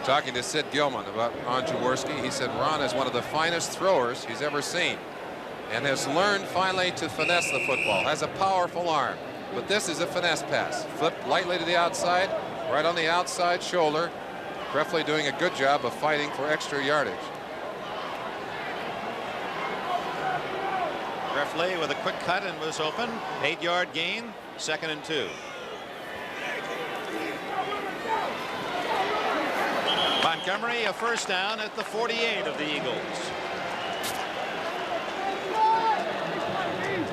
Talking to Sid Gilman about Ron Jaworski, he said Ron is one of the finest throwers he's ever seen and has learned finally to finesse the football. Has a powerful arm, but this is a finesse pass. Flipped lightly to the outside, right on the outside shoulder. Prefley doing a good job of fighting for extra yardage. Prefley with a quick cut and was open. 8-yard gain, 2nd and 2. Montgomery a first down at the 48 of the Eagles.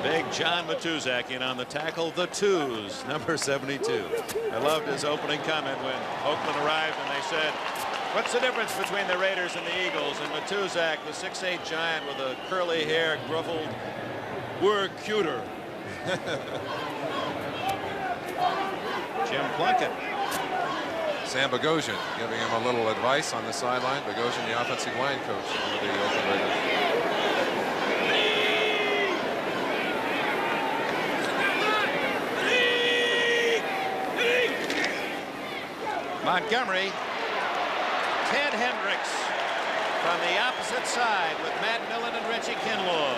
Big John Matuzak in on the tackle. The twos, number 72. I loved his opening comment when Oakland arrived and they said, what's the difference between the Raiders and the Eagles? And Matuzak, the 6'8 giant with a curly hair, gruffled, we're cuter. Jim Plunkett. Sam Bogosian giving him a little advice on the sideline. Bogosian, the offensive line coach for the Oakland Raiders. Montgomery. Ted Hendricks from the opposite side with Matt Millen and Reggie Kinlaw.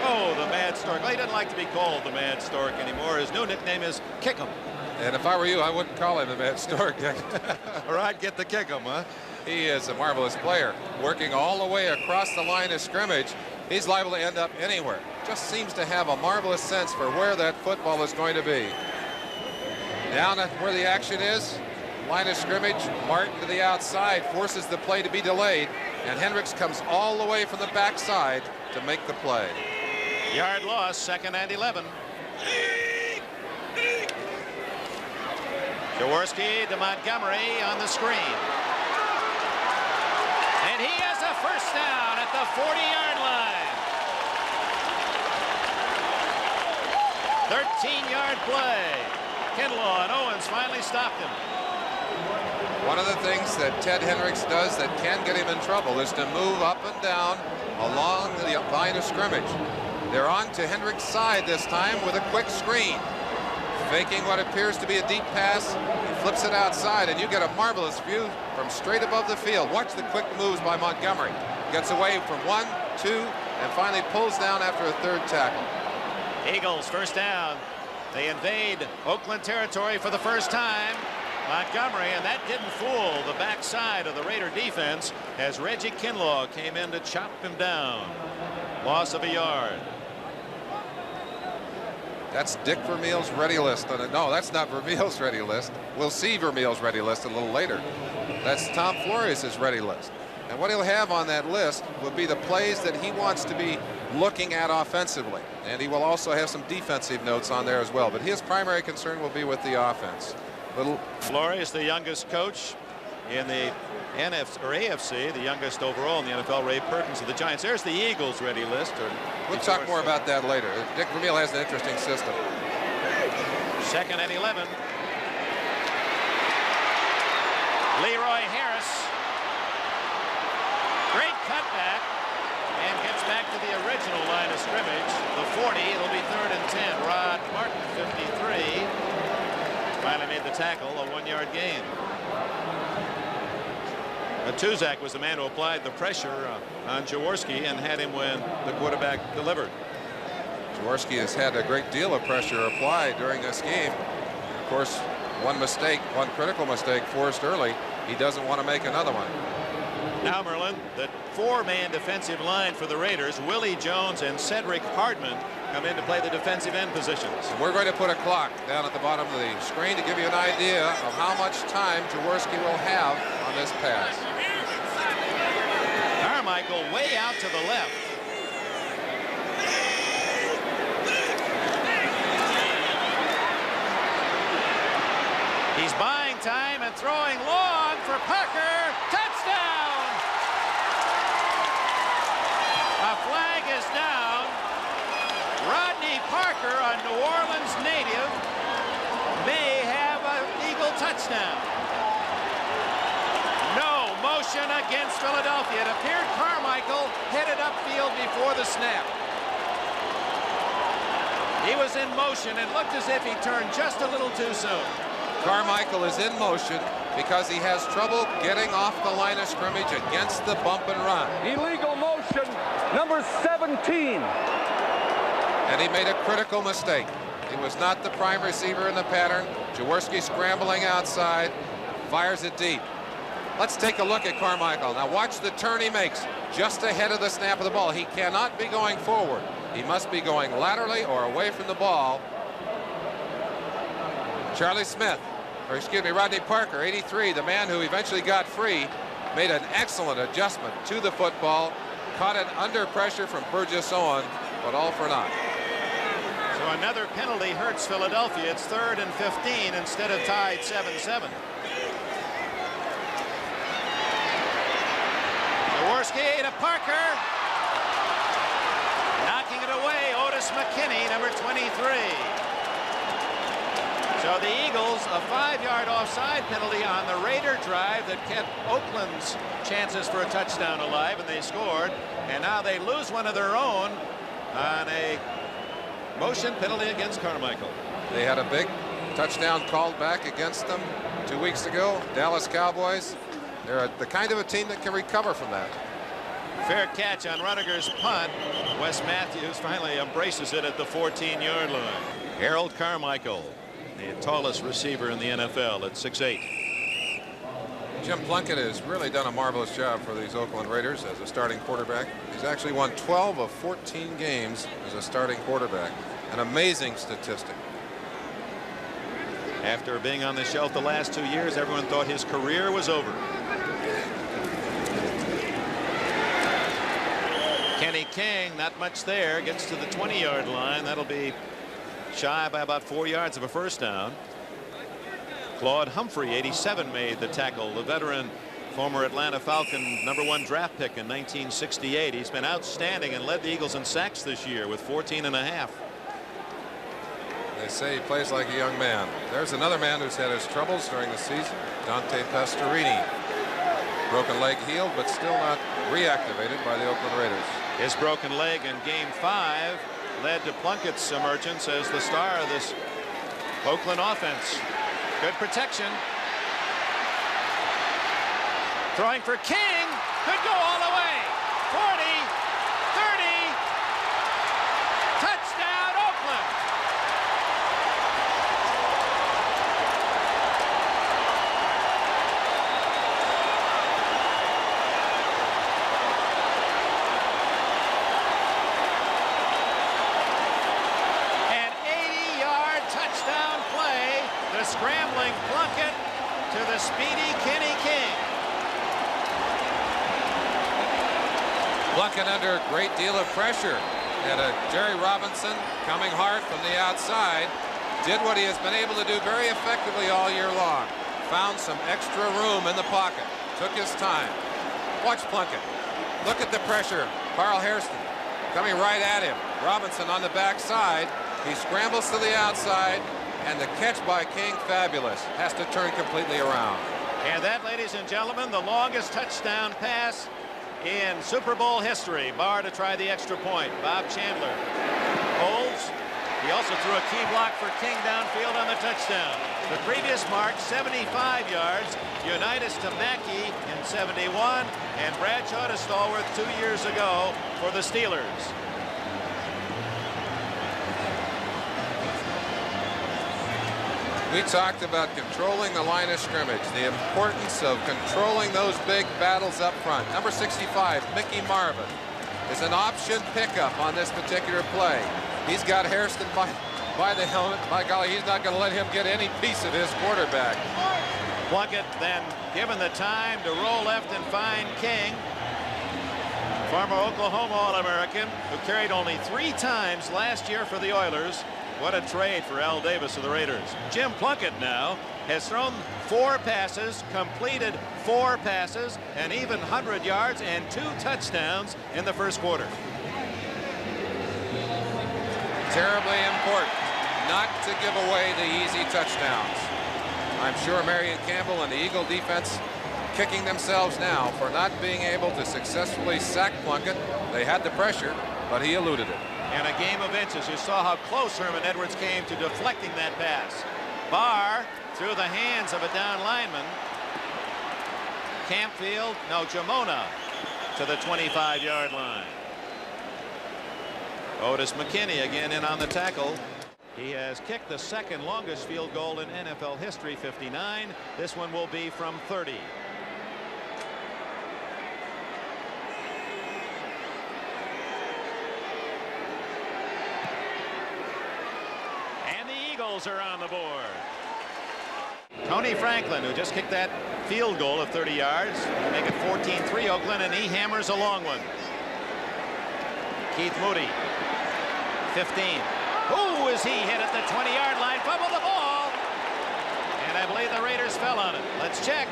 Oh, the Mad Stork. Well, he doesn't like to be called the Mad Stork anymore. His new nickname is Kick'em. And if I were you, I wouldn't call him the Mad Stork. Or I'd get the Kick'em, huh? He is a marvelous player, working all the way across the line of scrimmage. He's liable to end up anywhere. Just seems to have a marvelous sense for where that football is going to be. Down at where the action is, line of scrimmage, Martin to the outside, forces the play to be delayed, and Hendricks comes all the way from the backside to make the play. Yard loss, 2nd and 11. Jaworski to Montgomery on the screen. And he has a first down at the 40-yard line. 13-yard play. Kinlaw and Owens finally stopped him. One of the things that Ted Hendricks does that can get him in trouble is to move up and down along the line of scrimmage. They're on to Hendricks' side this time with a quick screen. Faking what appears to be a deep pass, he flips it outside, and you get a marvelous view from straight above the field. Watch the quick moves by Montgomery. Gets away from 1, 2, and finally pulls down after a 3rd tackle. Eagles first down. They invade Oakland territory for the first time. Montgomery, and that didn't fool the backside of the Raider defense as Reggie Kinlaw came in to chop him down. Loss of a yard. That's Dick Vermeil's ready list. No, that's not Vermeil's ready list. We'll see Vermeil's ready list a little later. That's Tom Flores' ready list. And what he'll have on that list will be the plays that he wants to be looking at offensively. And he will also have some defensive notes on there as well. But his primary concern will be with the offense. Flores, the youngest coach in the AFC, the youngest overall in the NFL, Ray Perkins of the Giants. There's the Eagles ready list. We'll talk more about that later. Dick Vermeil has an interesting system. 2nd and 11. Leroy Harris. Great cutback. And gets back to the original line of scrimmage. The 40. It'll be 3rd and 10. Rod Martin, 53. Finally made the tackle, a 1-yard gain. Matuzak was the man who applied the pressure on Jaworski and had him when the quarterback delivered. Jaworski has had a great deal of pressure applied during this game. Of course, one critical mistake forced early. He doesn't want to make another one. Now, Merlin, the 4-man defensive line for the Raiders, Willie Jones and Cedric Hardman, come in to play the defensive end positions. And we're going to put a clock down at the bottom of the screen to give you an idea of how much time Jaworski will have on this pass. Carmichael way out to the left. He's buying time and throwing long for Parker. Touchdown! A flag is down. Rodney Parker, a New Orleans native, may have an Eagle touchdown. No motion against Philadelphia. It appeared Carmichael headed upfield before the snap. He was in motion and looked as if he turned just a little too soon. Carmichael is in motion. because he has trouble getting off the line of scrimmage against the bump and run. Illegal motion, number 17. And he made a critical mistake. He was not the prime receiver in the pattern. Jaworski scrambling outside, fires it deep. Let's take a look at Carmichael. Now watch the turn he makes just ahead of the snap of the ball. He cannot be going forward. He must be going laterally or away from the ball. Charlie Smith, or excuse me, Rodney Parker, 83, the man who eventually got free, made an excellent adjustment to the football, caught it under pressure from Burgess Owen, but all for naught. So another penalty hurts Philadelphia. It's 3rd and 15 instead of tied 7-7. Jaworski to Parker. Knocking it away, Otis McKinney, number 23. So the Eagles, a 5-yard offside penalty on the Raider drive that kept Oakland's chances for a touchdown alive, and they scored. And now they lose one of their own on a motion penalty against Carmichael. They had a big touchdown called back against them 2 weeks ago. Dallas Cowboys. They're the kind of a team that can recover from that. Fair catch on Rudiger's punt. Wes Matthews finally embraces it at the 14-yard line. Harold Carmichael, the tallest receiver in the NFL at 6'8". Jim Plunkett has really done a marvelous job for these Oakland Raiders as a starting quarterback. He's actually won 12 of 14 games as a starting quarterback. An amazing statistic. After being on the shelf the last 2 years, everyone thought his career was over. Kenny King, not much there, gets to the 20-yard line. That'll be shy by about 4 yards of a first down. Claude Humphrey, 87, made the tackle. The veteran, former Atlanta Falcon #1 draft pick in 1968. He's been outstanding and led the Eagles in sacks this year with 14.5. They say he plays like a young man. There's another man who's had his troubles during the season, Dante Pastorini. Broken leg healed, but still not reactivated by the Oakland Raiders. His broken leg in Game 5 led to Plunkett's emergence as the star of this Oakland offense. Good protection. Throwing for King. Could go all the way. 40, 30. Touchdown, Oakland. An 80-yard touchdown play. The scrambling Plunkett to the speedy Kenny King. Plunkett under a great deal of pressure. And Jerry Robinson coming hard from the outside did what he has been able to do very effectively all year long. Found some extra room in the pocket. Took his time. Watch Plunkett. Look at the pressure. Carl Hairston coming right at him. Robinson on the backside. He scrambles to the outside. And the catch by King, fabulous. Has to turn completely around. And that, ladies and gentlemen, the longest touchdown pass in Super Bowl history. Barr to try the extra point. Bob Chandler holds. He also threw a key block for King downfield on the touchdown. The previous mark, 75 yards. Unitas to Mackey in 71. And Bradshaw to Stallworth 2 years ago for the Steelers. We talked about controlling the line of scrimmage, the importance of controlling those big battles up front. Number 65, Mickey Marvin, is an option pickup on this particular play. He's got Hairston by the helmet. By golly, he's not going to let him get any piece of his quarterback. Plunkett then given the time to roll left and find King. Former Oklahoma All-American who carried only 3 times last year for the Oilers. What a trade for Al Davis of the Raiders. Jim Plunkett now has thrown 4 passes, completed 4 passes, an even 100 yards and 2 touchdowns in the first quarter. Terribly important not to give away the easy touchdowns. I'm sure Marion Campbell and the Eagle defense kicking themselves now for not being able to successfully sack Plunkett. They had the pressure, but he eluded it. And a game of inches. You saw how close Herman Edwards came to deflecting that pass. Barr through the hands of a down lineman Jamona to the 25-yard line. Otis McKinney again in on the tackle. He has kicked the second longest field goal in NFL history, 59. This one will be from 30. And the Eagles are on the board. Tony Franklin, who just kicked that field goal of 30 yards, make it 14-3 Oakland, and he hammers a long one. Keith Moody, 15. Ooh, is he hit at the 20-yard line, fumbled the ball, and I believe the Raiders fell on it. Let's check.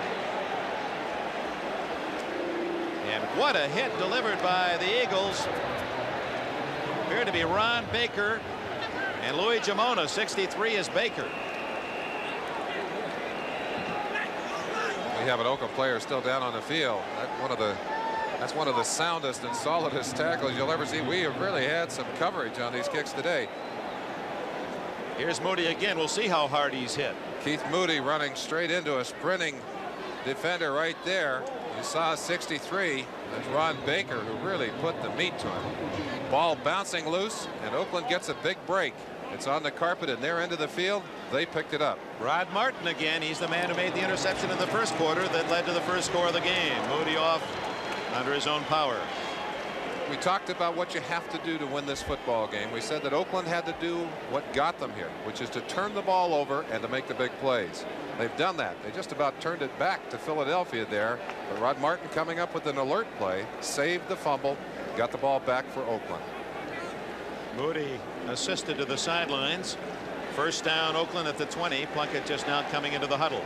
And what a hit delivered by the Eagles. Appeared to be Ron Baker, and Louis Jamona, 63, is Baker. We have an Oakland player still down on the field. That's one of the soundest and solidest tackles you'll ever see. We have really had some coverage on these kicks today. Here's Moody again. We'll see how hard he's hit. Keith Moody running straight into a sprinting defender right there. You saw 63. That's Ron Baker, who really put the meat to him. Ball bouncing loose, and Oakland gets a big break. It's on the carpet in their end of the field. They picked it up. Rod Martin again. He's the man who made the interception in the first quarter that led to the first score of the game. Moody off under his own power. We talked about what you have to do to win this football game. We said that Oakland had to do what got them here, which is to turn the ball over and to make the big plays. They've done that. They just about turned it back to Philadelphia there. But Rod Martin coming up with an alert play, saved the fumble, got the ball back for Oakland. Moody assisted to the sidelines. First down, Oakland at the 20. Plunkett just now coming into the huddle.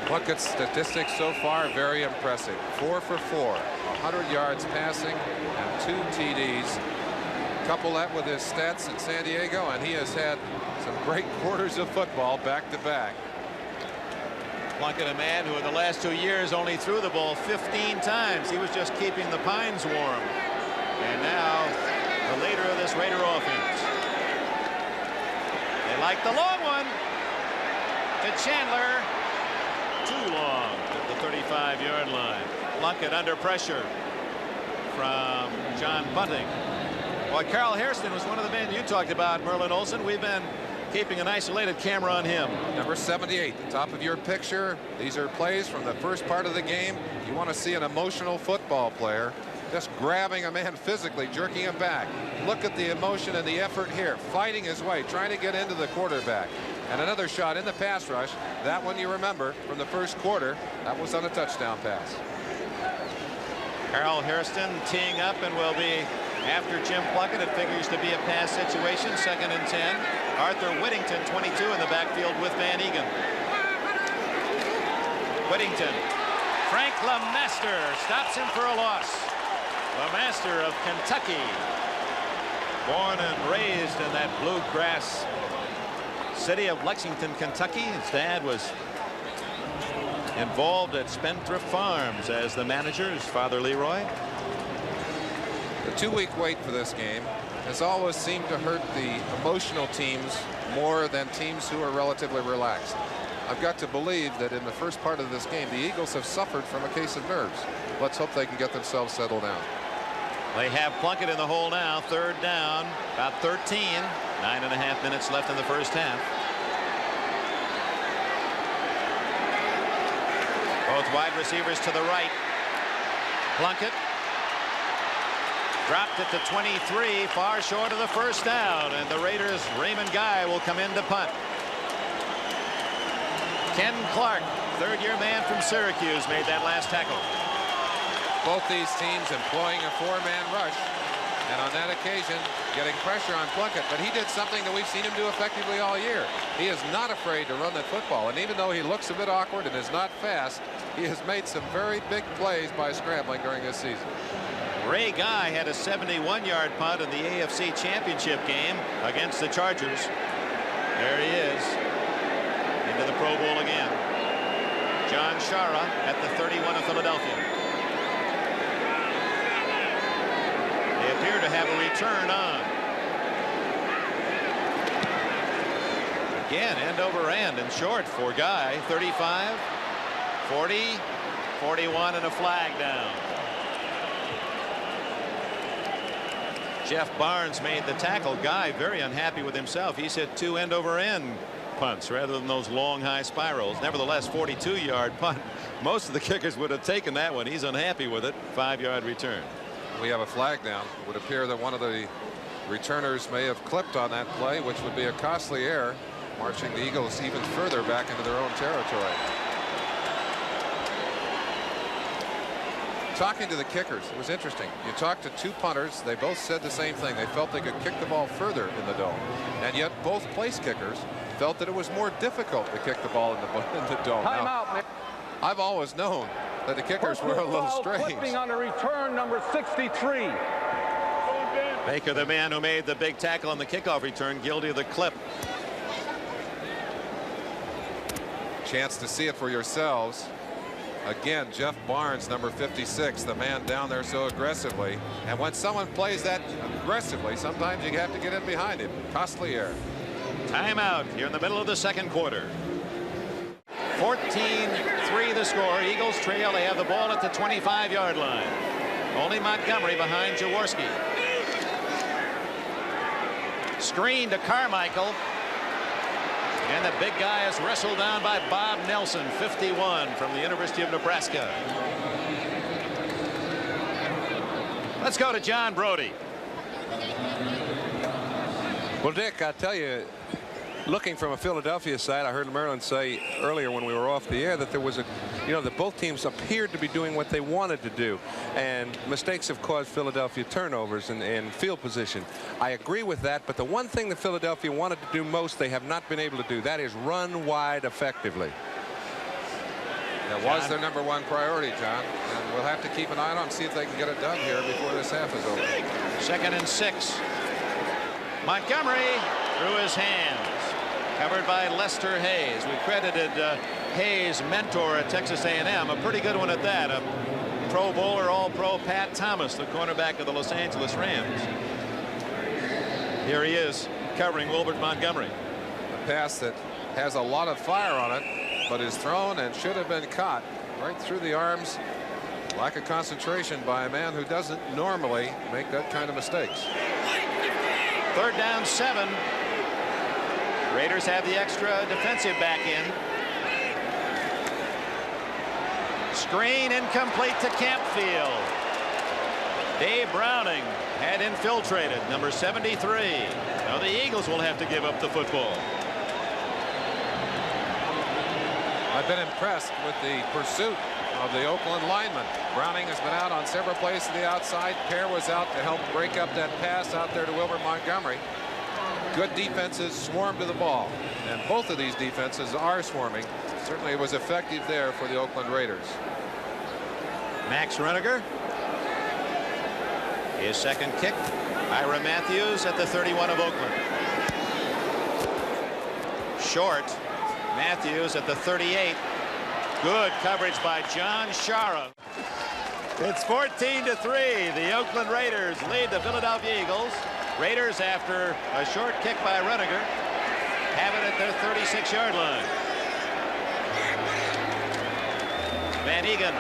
Plunkett's statistics so far are very impressive. 4 for 4, 100 yards passing and 2 TDs. Couple that with his stats in San Diego, and he has had some great quarters of football back to back. Plunkett, a man who in the last 2 years only threw the ball 15 times. He was just keeping the Pines warm. And now the leader of this Raider offense. They like the long one to Chandler. Too long at the 35-yard line. Plunkett under pressure from John Bunting. Well, Carl Hairston was one of the men you talked about, Merlin Olsen. We've been keeping an isolated camera on him. Number 78, the top of your picture. These are plays from the first part of the game. You want to see an emotional football player just grabbing a man physically, jerking him back. Look at the emotion and the effort here, fighting his way, trying to get into the quarterback. And another shot in the pass rush. That one you remember from the first quarter. That was on a touchdown pass. Carl Hairston teeing up and will be after Jim Plunkett. It figures to be a pass situation. 2nd and 10. Arthur Whittington, 22, in the backfield with Van Egan. Whittington. Frank LeMaster stops him for a loss. LeMaster of Kentucky. Born and raised in that bluegrass city of Lexington, Kentucky. His dad was involved at Spendthrift Farms as the manager, his father Leroy. The 2-week wait for this game has always seemed to hurt the emotional teams more than teams who are relatively relaxed. I've got to believe that in the first part of this game, the Eagles have suffered from a case of nerves. Let's hope they can get themselves settled down. They have Plunkett in the hole now. 3rd down, about 13. 9.5 minutes left in the first half. Both wide receivers to the right. Plunkett dropped it to 23, far short of the first down, and the Raiders' Raymond Guy will come in to punt. Ken Clark, 3rd-year man from Syracuse, made that last tackle. Both these teams employing a 4-man rush, and on that occasion getting pressure on Plunkett, but he did something that we've seen him do effectively all year. He is not afraid to run that football, and even though he looks a bit awkward and is not fast, he has made some very big plays by scrambling during this season. Ray Guy had a 71-yard punt in the AFC Championship game against the Chargers. There he is, into the Pro Bowl again. John Shara at the 31 of Philadelphia. They appear to have a return on. Again, end over end and short for Guy. 35, 40, 41, and a flag down. Jeff Barnes made the tackle. Guy very unhappy with himself. He's hit 2 end over end punts rather than those long high spirals. Nevertheless, 42-yard punt. Most of the kickers would have taken that one. He's unhappy with it. 5-yard return. We have a flag down. It would appear that one of the returners may have clipped on that play, which would be a costly error, marching the Eagles even further back into their own territory. Talking to the kickers, it was interesting. You talked to 2 punters. They both said the same thing. They felt they could kick the ball further in the dome, and yet both place kickers felt that it was more difficult to kick the ball in the dome. Time now, out, man. I've always known that the kickers were a little strange. Flipping on the return, number 63. Baker, the man who made the big tackle on the kickoff return, guilty of the clip. Chance to see it for yourselves. Again, Jeff Barnes, number 56, the man down there so aggressively. And when someone plays that aggressively, sometimes you have to get in behind him. Costly error. Timeout here in the middle of the second quarter. 14-3 the score. Eagles trail. They have the ball at the 25-yard line. Only Montgomery behind Jaworski. Screen to Carmichael. And the big guy is wrestled down by Bob Nelson, 51, from the University of Nebraska. Let's go to John Brody. Well, Dick, I tell you, looking from a Philadelphia side, I heard Maryland say earlier when we were off the air that there was that both teams appeared to be doing what they wanted to do, and mistakes have caused Philadelphia turnovers in field position. I agree with that, but the one thing that Philadelphia wanted to do most, they have not been able to do. That is run wide effectively. That was their number 1 priority, John, and we'll have to keep an eye on them and see if they can get it done here before this half is over. 2nd and 6. Montgomery through his hands. Covered by Lester Hayes. We credited Hayes' mentor at Texas A&M, a pretty good one at that. A Pro Bowler, All-Pro Pat Thomas, the cornerback of the Los Angeles Rams. Here he is covering Wilbert Montgomery. A pass that has a lot of fire on it, but is thrown and should have been caught right through the arms. Lack of concentration by a man who doesn't normally make that kind of mistakes. 3rd down 7. Raiders have the extra defensive back in. Screen incomplete to Campfield. Dave Browning had infiltrated, number 73. Now the Eagles will have to give up the football. I've been impressed with the pursuit of the Oakland lineman. Browning has been out on several plays to the outside. Pear was out to help break up that pass out there to Wilbert Montgomery. Good defenses swarm to the ball, and both of these defenses are swarming. Certainly it was effective there for the Oakland Raiders. Max Reniger. His second kick. Ira Matthews at the 31 of Oakland. Short. Matthews at the 38. Good coverage by John Shara. It's 14-3. The Oakland Raiders lead the Philadelphia Eagles. Raiders, after a short kick by Reniger, have it at their 36-yard line. Van Egan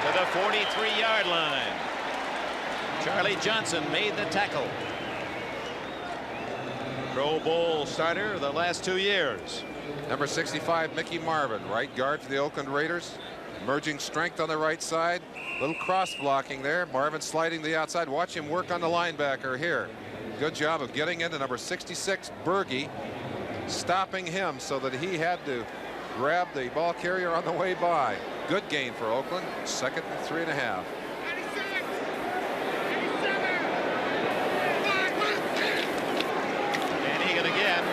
to the 43-yard line. Charlie Johnson made the tackle. Pro Bowl starter the last 2 years. Number 65, Mickey Marvin, right guard for the Oakland Raiders. Emerging strength on the right side. Little cross blocking there. Marvin sliding to the outside. Watch him work on the linebacker here. Good job of getting into number 66, Berge, stopping him so that he had to grab the ball carrier on the way by. Good gain for Oakland. 2nd and 3.5. Van Egan again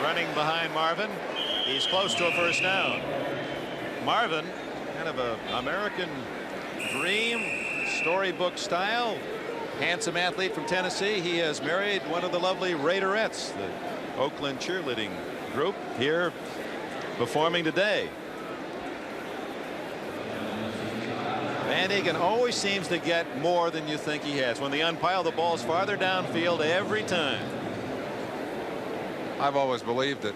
running behind Marvin. He's close to a first down. Marvin, kind of a American dream, storybook style. Handsome athlete from Tennessee. He has married one of the lovely Raiderettes, the Oakland cheerleading group, here performing today. Van Egan always seems to get more than you think he has. When they unpile the balls farther downfield every time. I've always believed that